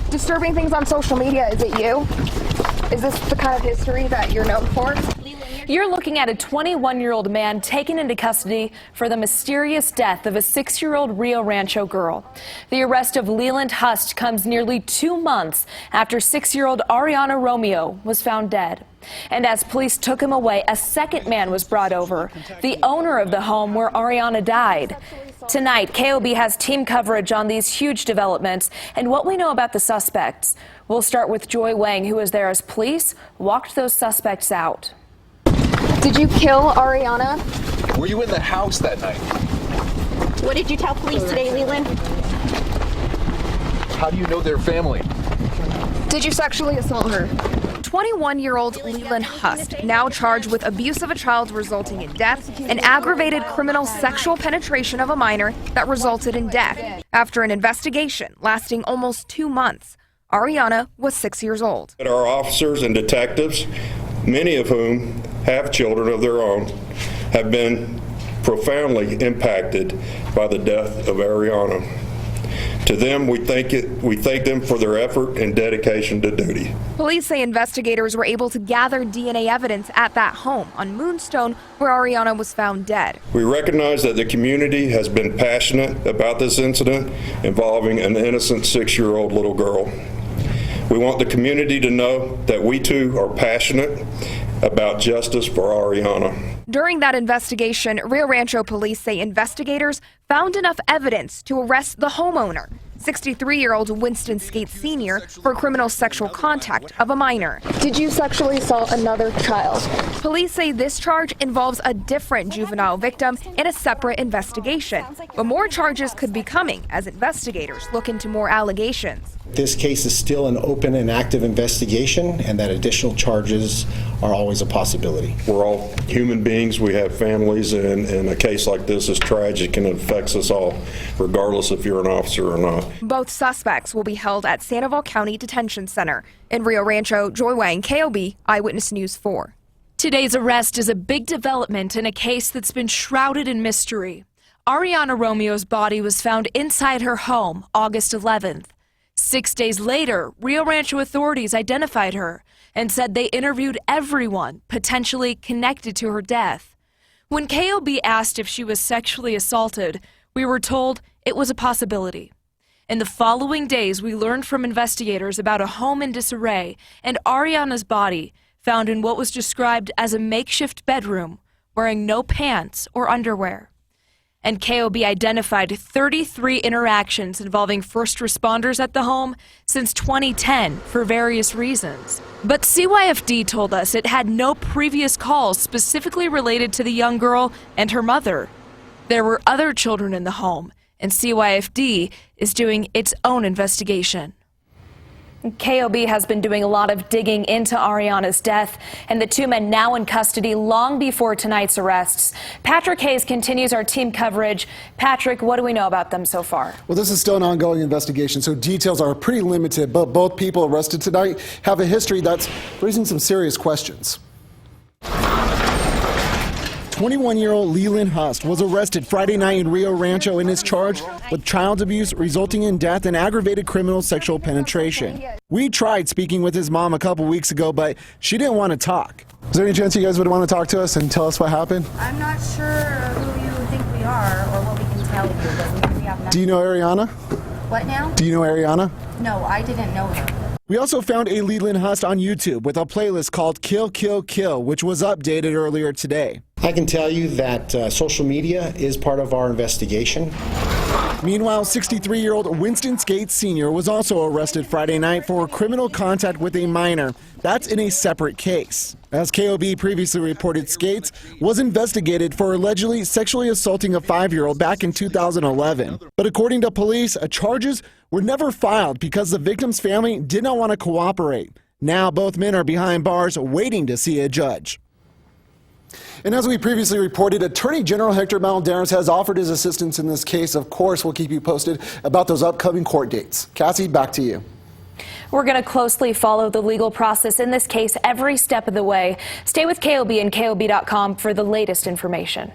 disturbing things on social media. Is it you? Is this the kind of history that you're known for? You're looking at a 21-year-old man taken into custody for the mysterious death of a 6-year-old Rio Rancho girl. The arrest of Leland Hust comes nearly 2 months after 6-year-old Ariana Romeo was found dead. And as police took him away, a second man was brought over, the owner of the home where Ariana died. Tonight, KOB has team coverage on these huge developments and what we know about the suspects. We'll start with Joy Wang, who was there as police walked those suspects out. Did you kill Ariana? Were you in the house that night? What did you tell police today, Leland? How do you know their family? Did you sexually assault her? 21-year-old Leland Hust, now charged with abuse of a child resulting in death and aggravated criminal sexual penetration of a minor that resulted in death. After an investigation lasting almost 2 months, Ariana was 6 years old. Our officers and detectives, many of whom have children of their own, have been profoundly impacted by the death of Ariana. To them, we thank them for their effort and dedication to duty. Police say investigators were able to gather DNA evidence at that home on Moonstone where Ariana was found dead. We recognize that the community has been passionate about this incident involving an innocent 6-year-old little girl. We want the community to know that we too are passionate about justice for Ariana. During that investigation, Rio Rancho Police say investigators found enough evidence to arrest the homeowner, 63-year-old Winston Skates Sr., for criminal sexual contact of a minor. Did you sexually assault another child? Police say this charge involves a different juvenile victim in a separate investigation. But more charges could be coming as investigators look into more allegations. This case is still an open and active investigation, and that additional charges are always a possibility. We're all human beings. We have families, and a case like this is tragic and it affects us all, regardless if you're an officer or not. Both suspects will be held at Sandoval County Detention Center. In Rio Rancho, Joy Wang, KOB, Eyewitness News 4. Today's arrest is a big development in a case that's been shrouded in mystery. Ariana Romeo's body was found inside her home August 11th. 6 days later, Rio Rancho authorities identified her and said they interviewed everyone potentially connected to her death. When KOB asked if she was sexually assaulted, we were told it was a possibility. In the following days, we learned from investigators about a home in disarray and Ariana's body found in what was described as a makeshift bedroom, wearing no pants or underwear. And KOB identified 33 interactions involving first responders at the home since 2010 for various reasons. But CYFD told us it had no previous calls specifically related to the young girl and her mother. There were other children in the home, and CYFD is doing its own investigation. KOB has been doing a lot of digging into Ariana's death, and the 2 men now in custody long before tonight's arrests. Patrick Hayes continues our team coverage. Patrick, what do we know about them so far? Well, this is still an ongoing investigation, so details are pretty limited, but both people arrested tonight have a history that's raising some serious questions. 21-year-old Leland Hust was arrested Friday night in Rio Rancho and is charged with child abuse resulting in death and aggravated criminal sexual penetration. We tried speaking with his mom a couple weeks ago, but she didn't want to talk. Is there any chance you guys would want to talk to us and tell us what happened? I'm not sure who you think we are or what we can tell you, but we have nothing. Do you know Ariana? What now? Do you know Ariana? No, I didn't know her. We also found a Leland Hust on YouTube with a playlist called Kill, Kill, Kill, which was updated earlier today. I can tell you that social media is part of our investigation. Meanwhile, 63-year-old Winston Skates Sr. was also arrested Friday night for criminal contact with a minor. That's in a separate case. As KOB previously reported, Skates was investigated for allegedly sexually assaulting a 5-year-old back in 2011. But according to police, charges were never filed because the victim's family did not want to cooperate. Now both men are behind bars waiting to see a judge. And as we previously reported, Attorney General Hector Malderas has offered his assistance in this case. Of course, we'll keep you posted about those upcoming court dates. Cassie, back to you. We're going to closely follow the legal process in this case every step of the way. Stay with KOB and KOB.com for the latest information.